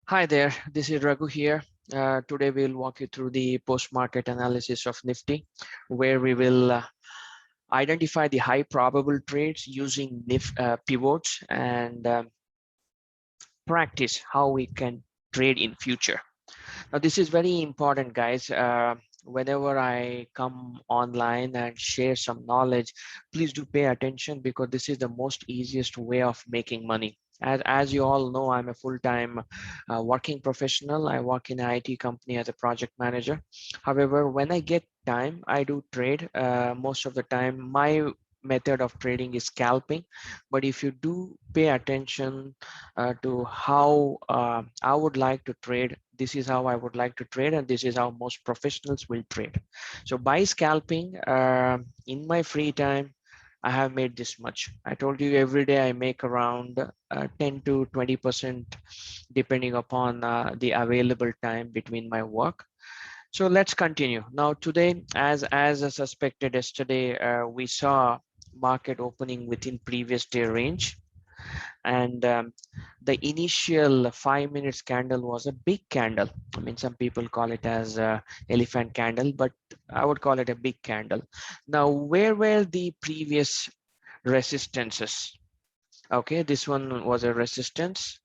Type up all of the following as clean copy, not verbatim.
Hi there, this is Raghu here. Today we'll walk you through the post-market analysis of Nifty, where we will identify the high probable trades using pivots and practice how we can trade in future. Now, this is very important, guys. Whenever I come online and share some knowledge, please do pay attention because this is the most easiest way of making money. As you all know, I'm a full-time working professional. I work in an IT company as a project manager. However, when I get time, I do trade. Most of the time, my method of trading is scalping. But if you do pay attention to how I would like to trade, this is how I would like to trade, and this is how most professionals will trade. So by scalping in my free time, I have made this much. I told you every day I make around 10 to 20% depending upon the available time between my work. So let's continue. Now today, as I suspected yesterday, we saw market opening within previous day range, and the initial 5 minutes candle was a big candle. I mean, some people call it as a elephant candle, but I would call it a big candle. Now, where were the previous resistances? Okay, this one was a resistance,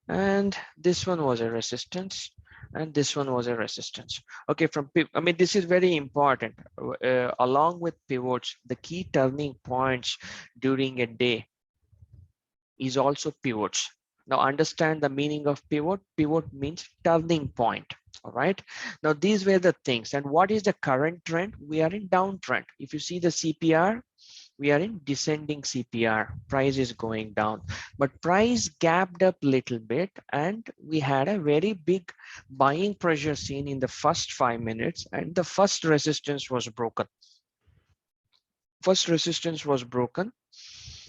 and this one was a resistance, and this one was a resistance. Okay, I mean, this is very important. Along with pivots, the key turning points during a day is also pivots. Now understand the meaning of pivot. Pivot means turning point. All right. Now these were the things. And what is the current trend? We are in downtrend. If you see the CPR, we are in descending CPR. Price is going down, but price gapped up a little bit, and we had a very big buying pressure seen in the first 5 minutes, and the first resistance was broken. First resistance was broken,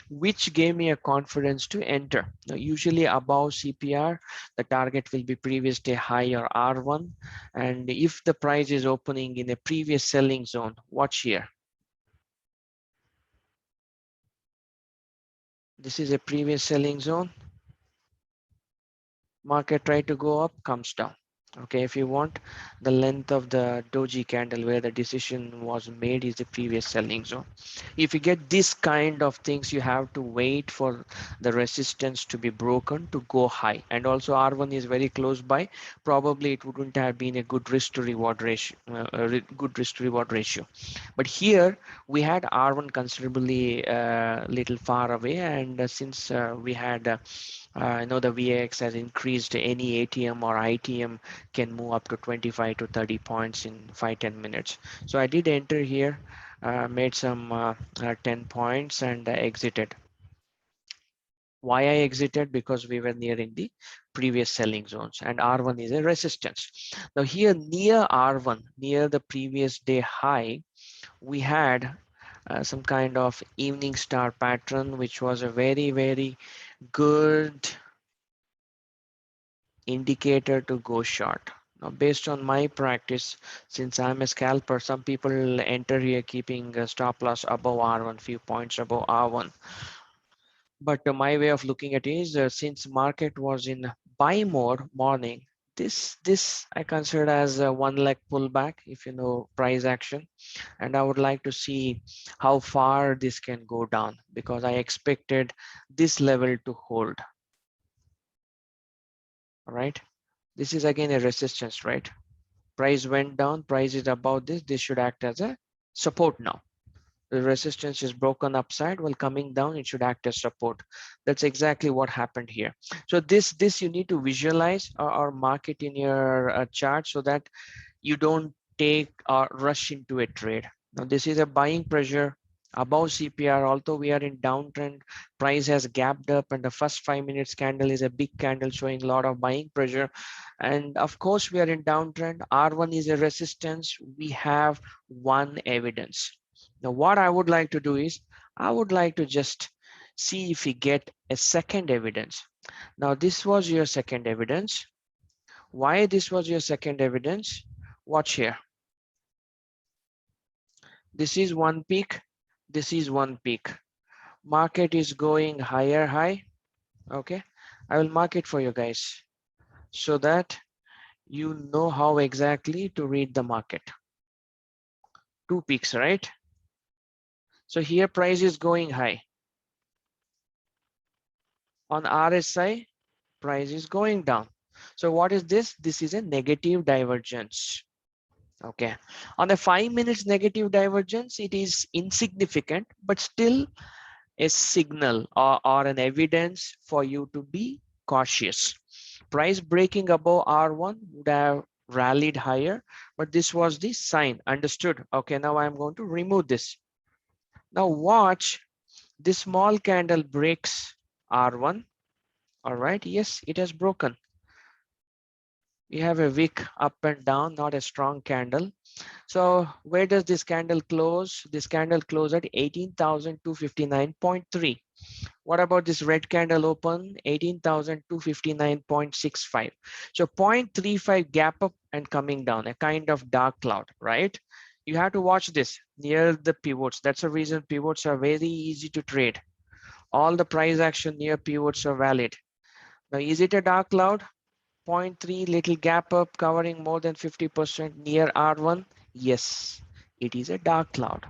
which gave me a confidence to enter. Now, usually above CPR, the target will be previous day high or R1. And if the price is opening in a previous selling zone, watch here. This is a previous selling zone. Market try to go up, comes down. Okay, if you want the length of the doji candle where the decision was made is the previous selling zone. If you get this kind of things, you have to wait for the resistance to be broken to go high. And also R1 is very close by. Probably it wouldn't have been a good risk to reward ratio, good risk to reward ratio. But here we had R1 considerably little far away, and since we had I know the VX has increased. Any ATM or ITM can move up to 25 to 30 points in 5-10 minutes. So I did enter here, made some 10 points and exited. Why I exited? Because we were nearing the previous selling zones, and R1 is a resistance. Now here near R1, near the previous day high, we had some kind of evening star pattern, which was a very good indicator to go short. Now, based on my practice, since I'm a scalper, some people enter here keeping a stop loss above R1, few points above R1. But my way of looking at it is since market was in buy more morning, this I consider as a one leg pullback, if you know price action, and I would like to see how far this can go down because I expected this level to hold. All right. This is again a resistance, right? Price went down, price is above this. This should act as a support now. The resistance is broken upside while coming down, it should act as support. That's exactly what happened here. So this you need to visualize or mark it in your chart so that you don't take or rush into a trade. Now this is a buying pressure above CPR. Although we are in downtrend, price has gapped up, and the first 5 minutes candle is a big candle showing a lot of buying pressure. And of course we are in downtrend. R1 is a resistance. We have one evidence. Now what I would like to do is I would like to just see if we get a second evidence. Now this was your second evidence. Why this was your second evidence? Watch here. This is one peak. This is one peak. Market is going higher high. Okay, I will mark it for you guys. so that you know how exactly to read the market. Two peaks, right? So here price is going high. On RSI, price is going down. So what is this? This is a negative divergence. Okay. On a 5 minutes negative divergence, it is insignificant, but still a signal or an evidence for you to be cautious. Price breaking above R1 would have rallied higher, but this was the sign. Understood? Okay, now I'm going to remove this. Now watch, this small candle breaks R1. All right, yes, it has broken. We have a wick up and down, not a strong candle. So where does this candle close? This candle closed at 18,259.3. What about this red candle open? 18,259.65. So 0.35 gap up and coming down, a kind of dark cloud, right? You have to watch this near the pivots. That's the reason pivots are very easy to trade. All the price action near pivots are valid. Now, is it a dark cloud? 0.3 little gap up covering more than 50% near R1. Yes, it is a dark cloud.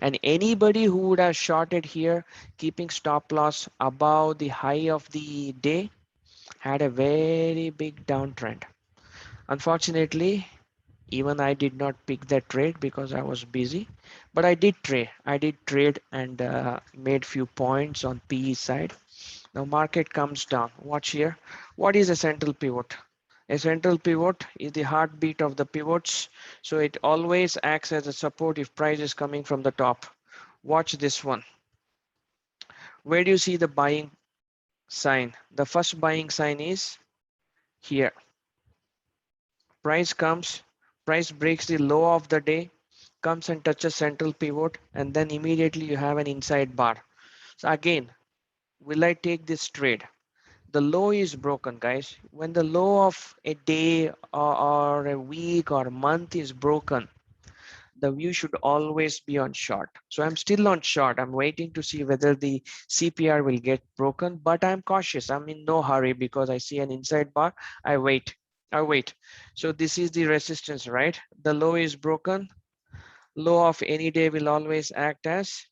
And anybody who would have shorted here, keeping stop loss above the high of the day, had a very big downtrend. Unfortunately, even I did not pick that trade because I was busy, but I did trade. I did trade and made few points on PE side. Now market comes down. Watch here. What is a central pivot? A central pivot is the heartbeat of the pivots. So it always acts as a support if price is coming from the top. Watch this one. Where do you see the buying sign? The first buying sign is here. Price comes, price breaks the low of the day, comes and touches central pivot, and then immediately you have an inside bar. So again, will I take this trade? The low is broken, guys. When the low of a day or a week or a month is broken, the view should always be on short. So I'm still on short. I'm waiting to see whether the CPR will get broken, but I'm cautious. I'm in no hurry because I see an inside bar. I wait. I wait. So this is the resistance, right? The low is broken. Low of any day will always act as,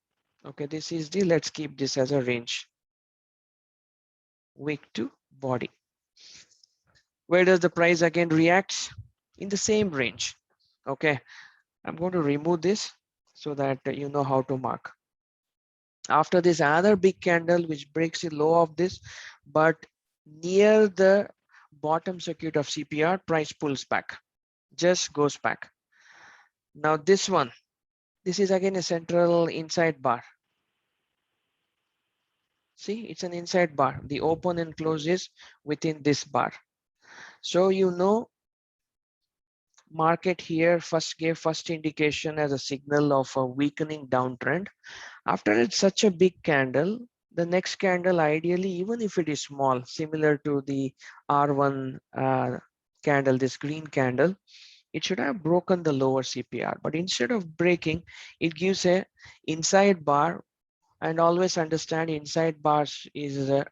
okay, this is the, let's keep this as a range. Wick to body. Where does the price again reacts? In the same range. Okay, I'm going to remove this so that you know how to mark. After this other big candle which breaks the low of this, but near the bottom circuit of CPR, price pulls back, just goes back. Now this one, this is again a central inside bar. See, it's an inside bar. The open and close is within this bar. So you know, market here first gave first indication as a signal of a weakening downtrend. After it's such a big candle, the next candle ideally, even if it is small, similar to the R1 candle, this green candle, it should have broken the lower CPR. But instead of breaking, it gives a inside bar, and always understand inside bars is a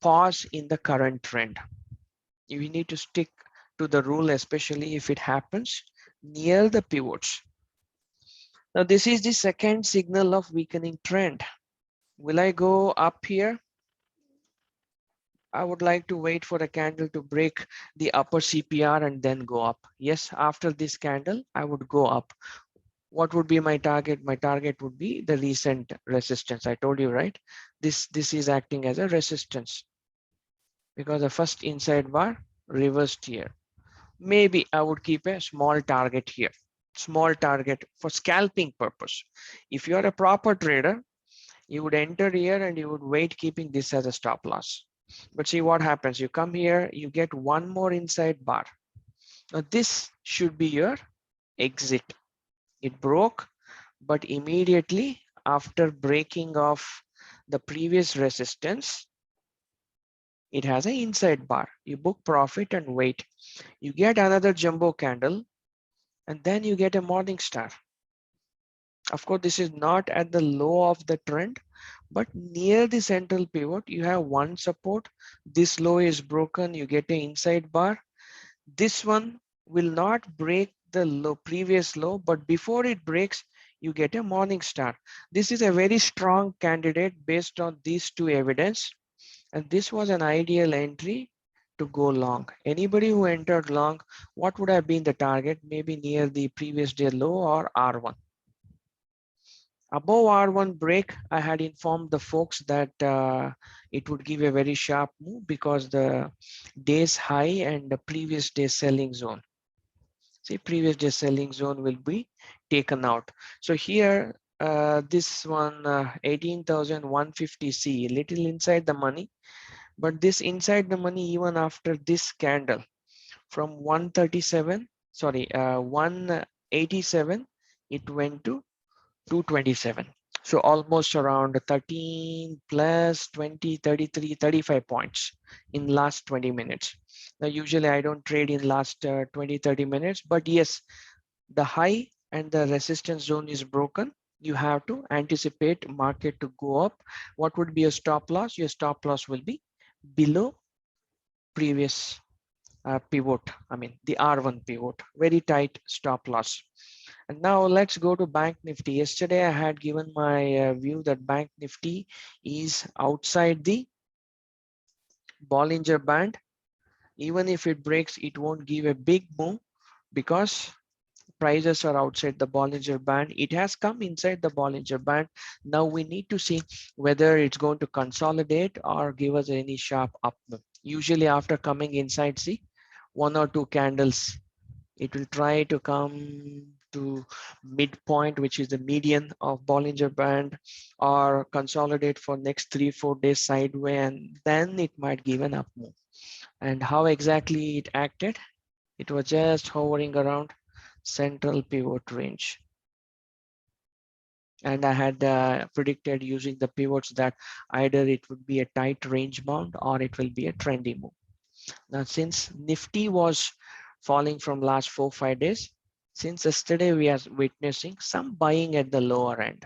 pause in the current trend. You need to stick to the rule, especially if it happens near the pivots. Now, this is the second signal of weakening trend. Will I go up here? I would like to wait for a candle to break the upper CPR and then go up. Yes, after this candle, I would go up. What would be my target? My target would be the recent resistance. I told you, right? This is acting as a resistance because the first inside bar reversed here. Maybe I would keep a small target here. Small target for scalping purpose. If you are a proper trader, you would enter here and you would wait, keeping this as a stop loss. But see what happens. You come here, you get one more inside bar. Now this should be your exit. It broke, but immediately after breaking off the previous resistance, it has an inside bar. You book profit and wait. You get another jumbo candle, and then you get a morning star. Of course, this is not at the low of the trend, But near the central pivot, you have one support. This low is broken, you get an inside bar. This one will not break the low, previous low, but before it breaks, you get a morning star. This is a very strong candidate based on these two evidence. And this was an ideal entry to go long. Anybody who entered long, what would have been the target? Maybe near the previous day low or R1. Above R1 break, I had informed the folks that it would give a very sharp move because the day's high and the previous day selling zone. See, previous day selling zone will be taken out. So here, this one 18,150C, little inside the money, but this inside the money even after this candle from 137, sorry, 187, it went to 227. So almost around 13 plus 20, 33, 35 points in last 20 minutes. Now, usually I don't trade in last 20, 30 minutes, but yes, the high and the resistance zone is broken. You have to anticipate market to go up. What would be a stop loss? Your stop loss will be below previous pivot. I mean, the R1 pivot, very tight stop loss. And now let's go to Bank Nifty. Yesterday I had given my view that Bank Nifty is outside the Bollinger Band. Even if it breaks, it won't give a big move because prices are outside the Bollinger Band. It has come inside the Bollinger Band. Now we need to see whether it's going to consolidate or give us any sharp up move. Usually after coming inside, see, one or two candles, it will try to come to midpoint, which is the median of Bollinger Band, or consolidate for next 3-4 days sideways, and then it might give an up move. And how exactly it acted? It was just hovering around central pivot range. And I had predicted using the pivots that either it would be a tight range bound or it will be a trendy move. Now, since Nifty was falling from last 4-5 days, since yesterday we are witnessing some buying at the lower end.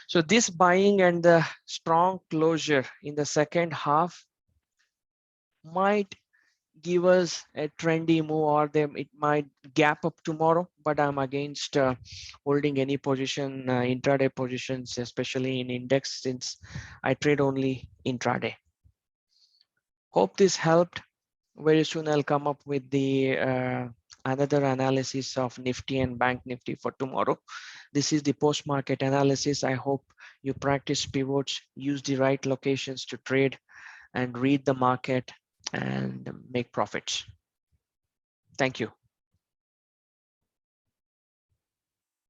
So this buying and the strong closure in the second half might give us a trendy move, or it might gap up tomorrow, but I'm against holding any position, intraday positions, especially in index, since I trade only intraday. Hope this helped. Very soon I'll come up with the another analysis of Nifty and Bank Nifty for tomorrow. This is the post-market analysis. I hope you practice pivots, use the right locations to trade, and read the market and make profits. Thank you.